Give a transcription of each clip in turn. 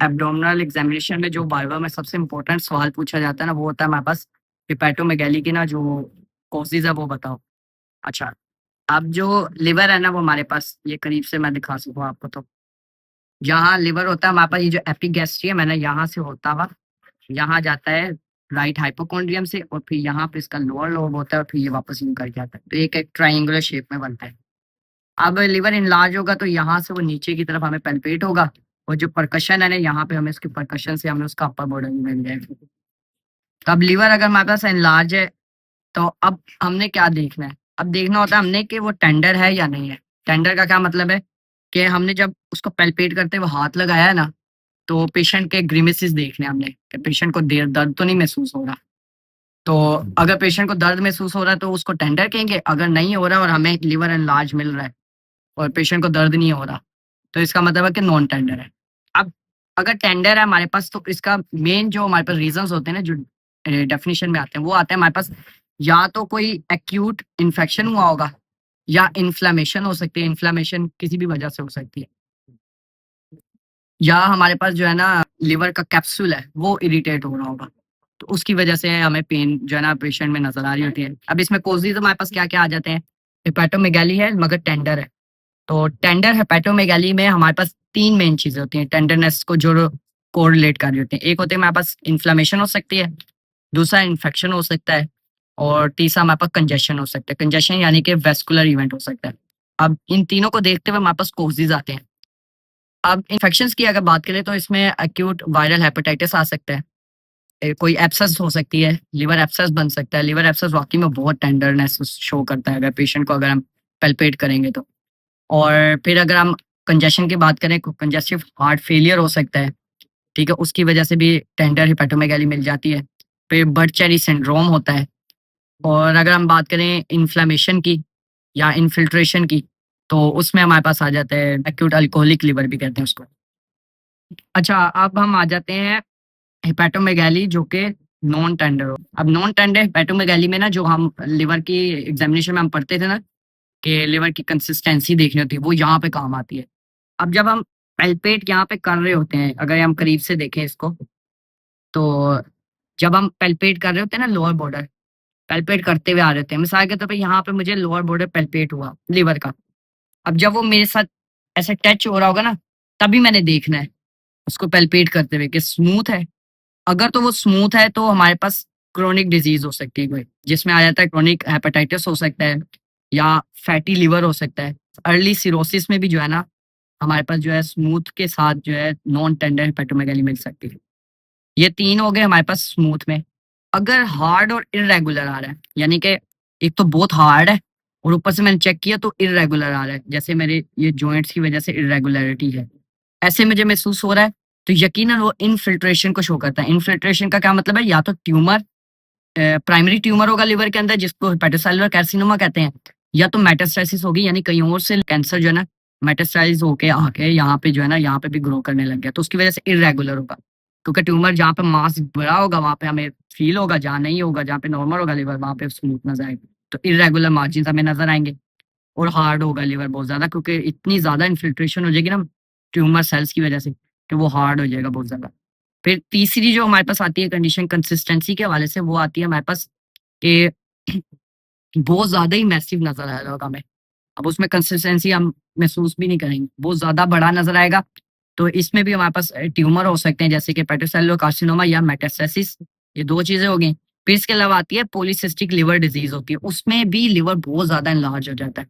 Abdominal examination में जो viva में सबसे इम्पोर्टेंट सवाल पूछा जाता है ना, वो होता है हमारे पास हेपेटोमेगाली की ना जो कॉजेज़ है वो बताओ। अच्छा, अब जो लिवर है ना वो हमारे पास ये करीब से मैं दिखा सकूँ आपको तो। जहाँ लिवर होता है हमारे पास, ये जो एपिगैस्ट्रियम है ना, यहाँ से होता हुआ यहाँ जाता है राइट हाइपोकॉन्ड्रियम से, और फिर यहाँ पे इसका लोअर लोब होता है और फिर ये वापस यूँ कर जाता है। तो एक ट्रायंगुलर शेप में बनता है। अब लिवर इनलार्ज होगा तो यहाँ से वो नीचे की तरफ हमें पैल्पेट होगा, और जो परकशन है ना, यहाँ पे हमें उसके परकशन से हमें उसका अपर बॉर्डर मिल जाएगा। तो अब लिवर अगर हमारे पास एनलार्ज है, तो अब हमने क्या देखना है? अब देखना होता है हमने कि वो टेंडर है या नहीं है। टेंडर का क्या मतलब है कि हमने जब उसको पैल्पेट करते हुए हाथ लगाया है ना, तो पेशेंट के ग्रीमेसेस देखने हैं हमने कि पेशेंट को दर्द तो नहीं महसूस हो रहा। तो अगर पेशेंट को दर्द महसूस हो रहा है तो उसको टेंडर कहेंगे, अगर नहीं हो रहा और हमें लिवर एनलार्ज मिल रहा है और पेशेंट को दर्द नहीं हो रहा, तो इसका मतलब है कि नॉन टेंडर है। अब अगर टेंडर है हमारे पास, तो इसका मेन जो हमारे पास रीज़न्स होते हैं ना, जो डेफिनिशन में आते हैं, वो आते हैं हमारे पास, या तो कोई एक्यूट इन्फेक्शन हुआ होगा, या इन्फ्लेमेशन हो सकती है, इन्फ्लेमेशन किसी भी वजह से हो सकती है, या हमारे पास जो है ना लिवर का कैप्सूल है वो इरिटेट हो रहा होगा, तो उसकी वजह से हमें पेन जो है ना पेशेंट में नज़र आ रही होती है। अब इसमें कॉजेज़ हमारे पास क्या-क्या आ जाते हैं? हेपेटोमेगाली है मगर टेंडर है। तो टेंडर हेपेटोमेगाली में हमारे पास 3 मेन चीज़ें होती हैं, टेंडरनेस को जो कोरिलेट कर रही होती हैं। एक होती है हमारे पास इन्फ्लेमेशन हो सकती है, दूसरा इन्फेक्शन हो सकता है, और तीसरा हमारे पास कंजेशन हो सकता है। कंजेशन यानी कि वैस्कुलर इवेंट हो सकता है। अब इन तीनों को देखते हुए हमारे पास कॉजेज़ आते हैं। अब इन्फेक्शंस की अगर बात करें तो इसमें एक्यूट वायरल हेपेटाइटिस आ सकता है। कोई एब्सेस हो सकती है, लिवर एब्सेस बन सकता है। लिवर एब्सेस वाक़ई में बहुत टेंडरनेस शो करता है अगर पेशेंट को अगर हम पैल्पेट करेंगे तो। और फिर अगर हम कंजेशन की बात करें, कंजेस्टिव हार्ट फेलियर हो सकता है, ठीक है? उसकी वजह से भी टेंडर हेपेटोमेगाली मिल जाती है। फिर बर्ड-चेरी सिंड्रोम होता है, और अगर हम बात करें इन्फ्लेमेशन की या इन्फिल्ट्रेशन की, तो उसमें हमारे पास आ जाता है एक्यूट अल्कोहलिक लिवर भी कहते हैं उसको। अच्छा, अब हम आ जाते हैं हेपेटोमेगाली जो कि नॉन टेंडर हो। अब नॉन टेंडर हेपेटोमेगाली में ना, जो हम लिवर की एग्ज़ामिनेशन में हम पढ़ते थे ना कि लिवर की कंसिस्टेंसी देखनी होती है, वो यहाँ पे काम आती है। अब जब हम पैल्पेट यहाँ पे कर रहे होते हैं, अगर हम करीब से देखें इसको, तो जब हम पैल्पेट कर रहे होते हैं ना लोअर बॉर्डर, पैल्पेट करते हुए आ रहे होते हैं। मिसाल के तौर पे यहाँ पे मुझे लोअर बॉर्डर पैल्पेट हुआ लिवर का। अब जब वो मेरे साथ ऐसे टच हो रहा होगा ना, तभी मैंने देखना है उसको पैल्पेट करते हुए कि स्मूथ है। अगर तो वो स्मूथ है तो हमारे पास क्रोनिक डिज़ीज़ हो सकती है कोई, जिसमें आ जाता है क्रोनिक हेपेटाइटिस हो सकता है, या फैटी लिवर हो सकता है। अर्ली सिरोसिस में भी जो है ना, हमारे पास जो है स्मूथ के साथ जो है नॉन टेंडर हेपेटोमेगाली मिल सकती है। ये 3 हो गए हमारे पास स्मूथ में। अगर हार्ड और इर्रेगुलर आ रहा है, यानी कि एक तो बहुत हार्ड है और ऊपर से मैंने चेक किया तो इर्रेगुलर आ रहा है, जैसे मेरे ये जॉइंट्स की वजह से इर्रेगुलरिटी है। ऐसे मुझे महसूस हो रहा है, तो यकीनन वो इन्फिल्ट्रेशन को शो करता है। इन्फिल्ट्रेशन का क्या मतलब है? या तो ट्यूमर, प्राइमरी ट्यूमर होगा लिवर के अंदर जिसको हेपेटोसेलुलर कार्सिनोमा कहते हैं, या तो मेटास्टेसिस होगी, यानी कहीं और से कैंसर जो है ना मेटास्टाइज़ होके आके यहाँ पे जो है ना, यहाँ पे भी ग्रो करने लग गया, तो उसकी वजह से इर्रेगुलर होगा। क्योंकि ट्यूमर जहाँ पे मास बड़ा होगा वहाँ पे हमें फ़ील होगा, जहाँ नहीं होगा, जहाँ पे नॉर्मल होगा लिवर, वहाँ पे स्मूथ नज़र आएगा। तो इर्रेगुलर मार्जिन्स हमें नज़र आएँगे, और हार्ड होगा लिवर बहुत ज़्यादा, क्योंकि इतनी ज़्यादा इन्फिल्ट्रेशन हो जाएगी ना ट्यूमर सेल्स की वजह से, कि वो हार्ड हो जाएगा बहुत ज़्यादा। फिर तीसरी जो हमारे पास आती है कंडीशन कंसिस्टेंसी के हवाले से, वो आती है हमारे पास कि बहुत ज़्यादा ही मैसिव नज़र आएगा हमें। अब उसमें कंसिस्टेंसी हम महसूस भी नहीं करेंगे, बहुत ज़्यादा बड़ा नज़र आएगा। तो इसमें भी हमारे पास ट्यूमर हो सकते हैं, जैसे कि हेपेटोसेलुलर कार्सिनोमा या मेटास्टेसिस, ये 2 चीज़ें हो गई। फिर इसके अलावा आती है पॉलीसिस्टिक लिवर डिज़ीज़ होती है, उसमें भी लिवर बहुत ज़्यादा एनलार्ज हो जाता है।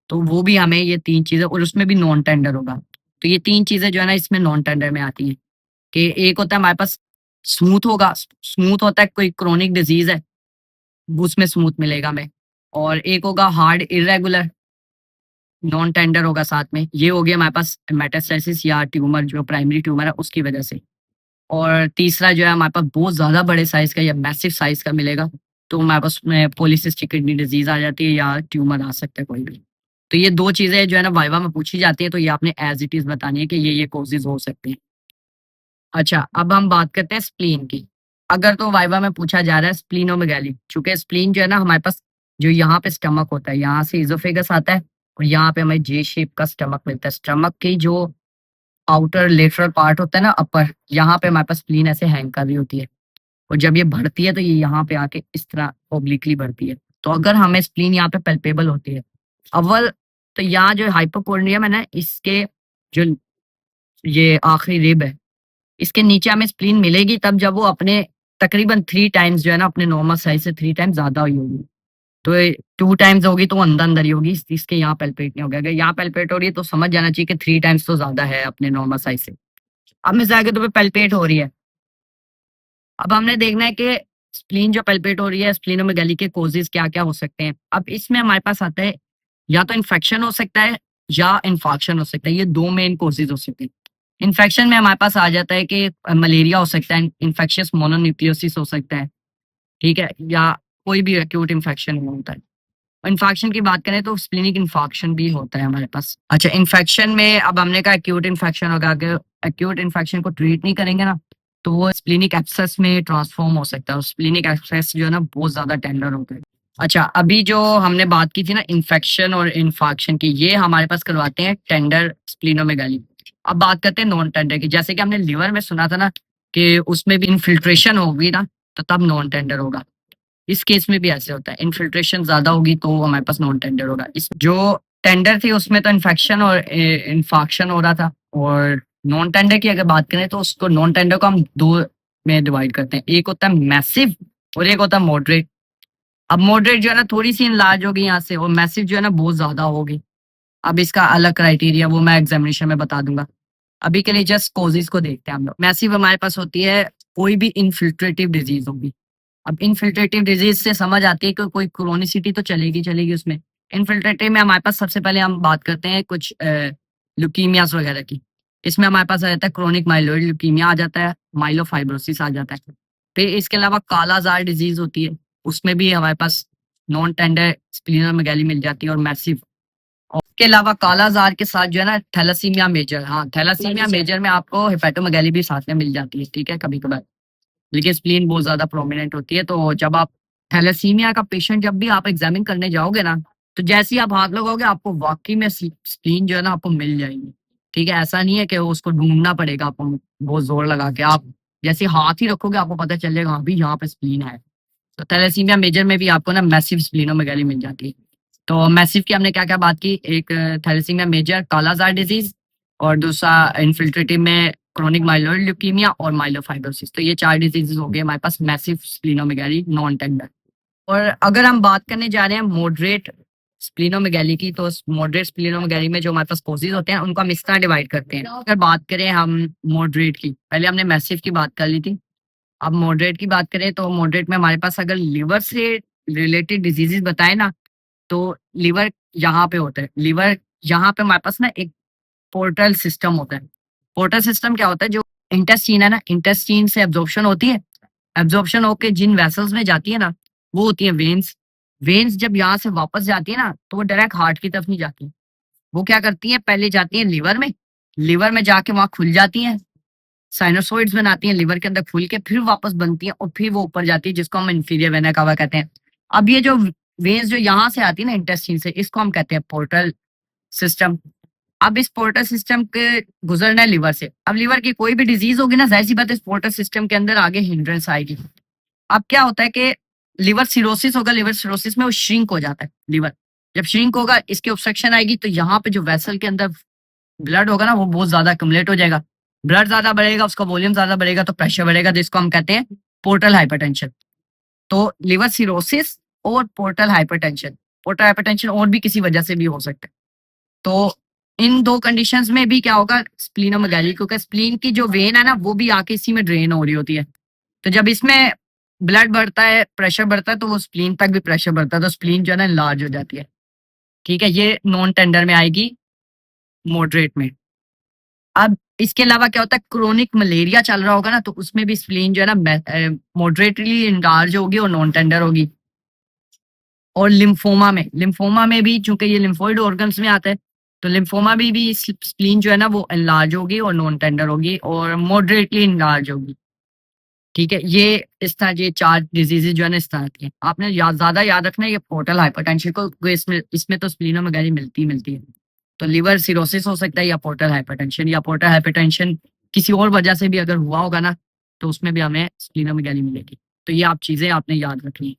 तो वो भी हमें ये 3 चीज़ें, और उसमें भी नॉन टेंडर होगा। तो ये 3 चीज़ें जो है ना इसमें नॉन टेंडर में आती हैं, कि एक होता है हमारे पास स्मूथ होगा, स्मूथ होता है कोई क्रोनिक डिज़ीज़ है, उसमें स्मूथ मिलेगा हमें, और एक होगा हार्ड इर्रेगुलर, नॉन टेंडर होगा साथ में। ये हो गया हमारे पास मेटास्टेसिस या ट्यूमर, जो प्राइमरी ट्यूमर है उसकी वजह से। और तीसरा जो है हमारे पास बहुत ज़्यादा बड़े साइज़ का या मैसिव साइज़ का मिलेगा, तो हमारे पास उसमें पॉलीसिस्टिक किडनी डिज़ीज़ आ जाती है, या ट्यूमर आ सकता है कोई भी। तो ये 2 चीज़ें जो है ना वाइवा में पूछी जाती हैं, तो ये आपने एज़ इट इज़ बतानी है कि ये कॉजेज़ हो सकते हैं। अच्छा, अब हम बात करते हैं स्प्लीन की। अगर तो वाइवा में पूछा जा रहा है स्प्लीनोमेगाली, चूँकि स्प्लीन जो है ना हमारे पास जो यहाँ पे स्टमक होता है, यहाँ से इज़ोफेगस आता है और यहाँ पे हमें जे शेप का स्टमक मिलता है। स्टमक की जो आउटर लेटरल पार्ट होता है ना अपर, यहाँ पे हमारे पास स्प्लीन ऐसे हैंग कर रही होती है और जब ये बढ़ती है तो ये यहाँ पे आके इस तरह ओब्लिकली बढ़ती है। तो अगर हमें स्प्लीन यहाँ पे पैल्पेबल होती है, अव्वल तो यहाँ जो हाइपोकोंड्रियम है ना, इसके जो ये आखिरी रिब है, इसके नीचे हमें स्प्लीन मिलेगी तब जब वो अपने तकरीबन 3 टाइम्स जो है ना अपने नॉर्मल साइज़ से 3 टाइम्स ज़्यादा हुई होगी। तो ये 2 टाइम्स होगी तो वो अंदर-अंदर ही होगी, इसके यहाँ पैल्पेट नहीं होगा। अगर यहाँ पैल्पेट हो रही है तो समझ जाना चाहिए कि 3 टाइम्स तो ज़्यादा है अपने नॉर्मल साइज़ से। अब मिसाल के तौर पे पैल्पेट हो रही है। अब हमने देखना है कि स्प्लीन जो पैल्पेट हो रही है, स्प्लीनोमेगाली के कॉजेज़ क्या-क्या हो सकते हैं। अब इसमें हमारे पास आता है या तो इन्फेक्शन हो सकता है या इन्फार्क्शन हो सकता है। ये 2 मेन कॉजेज़ हो सकते हैं। इन्फेक्शन में हमारे पास आ जाता है कि मलेरिया हो सकता है, इन्फेक्शियस मोनोन्यूक्लियोसिस हो सकता है, ठीक है? या कोई भी एक्यूट इन्फेक्शन हुआ होता है। इन्फेक्शन की बात करें तो स्प्लेनिक इन्फेक्शन भी होता है हमारे पास। अच्छा, इन्फेक्शन में अब हमने कहा एक्यूट इन्फेक्शन होगा, अगर एक्यूट इन्फेक्शन को ट्रीट नहीं करेंगे ना, तो वो स्प्लेनिक एब्सेस में ट्रांसफॉर्म हो सकता है और स्प्लेनिक एब्सेस जो है ना बहुत ज़्यादा टेंडर होता है। अच्छा, अभी जो हमने बात की थी ना इन्फेक्शन और इन्फेक्शन की, ये हमारे पास करवाते हैं टेंडर स्प्लीनोमेगाली। अब बात करते हैं नॉन टेंडर की। जैसे कि हमने लिवर में सुना था ना कि उसमें भी इन्फिल्ट्रेशन होगी ना, तो तब नॉन टेंडर होगा। इस केस में भी ऐसे होता है, इन्फिल्ट्रेशन ज़्यादा होगी तो हमारे पास नॉन टेंडर होगा। इस जो टेंडर थी उसमें तो इन्फेक्शन और इन्फाक्शन हो रहा था, और नॉन टेंडर की अगर बात करें तो उसको नॉन टेंडर को हम 2 में डिवाइड करते हैं। एक होता है मैसिव और एक होता है मॉडरेट। अब मॉडरेट जो है ना थोड़ी-सी इनलार्ज होगी यहाँ से, और मैसिव जो है ना बहुत ज़्यादा होगी। अब इसका अलग क्राइटेरिया वो मैं एग्ज़ामिनेशन में बता दूँगा। अभी के लिए जस्ट कॉजेज़ को देखते हैं हम लोग। मैसिव हमारे पास होती है कोई भी इन्फिल्ट्रेटिव डिज़ीज़ होगी। अब इन्फिल्ट्रेटिव डिजीज से समझ आती है कि कोई क्रोनिसिटी तो चलेगी चलेगी उसमें। इन्फिल्ट्रेटिव में हमारे पास सबसे पहले हम बात करते हैं कुछ ल्यूकीमियास वगैरह की। इसमें हमारे पास आ जाता है क्रोनिक माइलोइड ल्यूकीमिया आ जाता है, माइलोफाइब्रोसिस आ जाता है। फिर इसके अलावा कालाजार डिजीज होती है, उसमें भी हमारे पास नॉन टेंडर स्प्लीनोमेगाली मिल जाती है और मैसिव। और इसके अलावा कालाजार के साथ जो है ना थैलेसीमिया मेजर, हाँ थैलेसीमिया मेजर में आपको हेपेटोमेगाली भी साथ में मिल जाती है, ठीक है, कभी कभार। लेकिन स्प्लीन बहुत ज़्यादा प्रोमिनेंट होती है, तो जब आप थैलेसीमिया का पेशेंट जब भी आप एग्ज़ामिन करने जाओगे ना, तो जैसे ही आप हाथ लगाओगे आपको वाक़ई में स्प्लीन जो है ना आपको मिल जाएगी। ठीक है? ऐसा नहीं है कि उसको ढूँढना पड़ेगा आपको बहुत ज़ोर लगा के। आप जैसे ही हाथ ही रखोगे आपको पता चल जाएगा हाँ, भई यहाँ पे स्प्लीन है। तो थैलेसीमिया मेजर में भी आपको ना मैसिव स्प्लीनोमेगाली मिल जाती है। तो मैसिव की हमने क्या-क्या बात की, एक थैलेसीमिया मेजर, कालाज़ार डिज़ीज़, और दूसरा इन्फिल्ट्रेटिव में क्रोनिक माइलोइड ल्यूकीमिया और माइलोफाइब्रोसिस। तो ये 4 डिज़ीज़ेज़ हो गए हमारे पास मैसिव स्प्लीनोमेगाली नॉन टेंडर। और अगर हम बात करने जा रहे हैं मॉडरेट स्प्लीनोमेगाली की, तो मॉडरेट स्प्लीनोमेगाली में जो हमारे पास कॉजेज़ होते हैं उनको हम इस तरह डिवाइड करते हैं। अगर बात करें हम मॉडरेट की, पहले हमने मैसिव की बात कर ली थी। अब मॉडरेट की बात करें तो मॉडरेट में हमारे पास अगर लिवर से रिलेटेड डिज़ीज़ेज़ बताएँ ना, तो लिवर यहाँ पे होता है। लिवर यहाँ पे हमारे पास ना एक पोर्टल सिस्टम होता है। पोर्टल सिस्टम क्या होता है, जो इंटेस्टाइन है ना, इंटेस्टाइन से एब्ज़ॉर्प्शन होती है। एब्ज़ॉर्प्शन होके जिन वेसल्स में जाती है ना, वो होती है वेन्स। वेन्स जब यहाँ से वापस जाती है ना, तो वो डायरेक्ट हार्ट की तरफ नहीं जाती। वो क्या करती हैं, पहले जाती हैं लिवर में जाके वहाँ खुल जाती हैं, साइनोसॉइड्स बनाती हैं लिवर के अंदर खुल के, फिर वापस बनती हैं और फिर वो ऊपर जाती है, जिसको हम इंफीरियर वेना कावा कहते हैं। अब ये जो वेन्स जो यहाँ से आती है ना इंटेस्टाइन से, इसको हम कहते हैं पोर्टल सिस्टम। अब इस पोर्टल सिस्टम के गुजरना है लिवर से। अब लिवर की कोई भी डिजीज होगी ना, ज़ाहिर-सी बात है इस पोर्टल सिस्टम के अंदर आगे हिंड्रेंस आएगी। अब क्या होता है कि लिवर सिरोसिस होगा, लिवर सिरोसिस में वो श्रिंक हो जाता है लिवर। जब श्रिंक होगा, इसकी ऑब्स्ट्रक्शन आएगी, तो यहाँ पे जो वेसल के अंदर ब्लड होगा ना वो बहुत ज़्यादा एक्युमुलेट हो जाएगा। ब्लड ज़्यादा बढ़ेगा, उसका वॉल्यूम ज़्यादा बढ़ेगा तो प्रेशर बढ़ेगा, जिसको हम कहते हैं पोर्टल हाइपरटेंशन। तो लिवर सिरोसिस और पोर्टल हाइपरटेंशन। पोर्टल हाइपरटेंशन और भी किसी वजह से भी हो सकता है। तो इन 2 कंडीशंस में भी क्या होगा, स्प्लीनोमेगाली, क्योंकि स्प्लीन की जो वेन है ना वो भी आके इसी में ड्रेन हो रही होती है। तो जब इसमें ब्लड बढ़ता है, प्रेशर बढ़ता है, तो वो स्प्लीन तक भी प्रेशर बढ़ता है, तो स्प्लीन जो है ना लार्ज हो जाती है। ठीक है? ये नॉन टेंडर में आएगी, मॉडरेट में। अब इसके अलावा क्या होता है, क्रोनिक मलेरिया चल रहा होगा ना, तो उसमें भी स्प्लीन जो है ना मॉडरेटली इंलार्ज होगी और नॉन टेंडर होगी। और लिम्फोमा में भी चूंकि ये लिम्फोइड ऑर्गन्स में आता है, तो लिम्फोमा में भी स्प्लीन जो है ना वो एनलार्ज होगी और नॉन टेंडर होगी और मॉडरेटली एनलार्ज होगी। ठीक है, ये इस तरह ये 4 डिजीजेज जो है ना इस तरह की हैं। आपने ज्यादा याद रखना है ये पोर्टल हाइपरटेंशन को, क्योंकि इसमें इसमें तो स्प्लीनोमेगाली मिलती ही मिलती है। तो लिवर सिरोसिस हो सकता है या पोर्टल हाइपरटेंशन, या पोर्टल हाइपरटेंशन किसी और वजह से भी अगर हुआ होगा ना, तो उसमें भी हमें स्प्लीनोमेगाली मिलेगी। तो ये आप चीज़ें आपने याद रखनी है।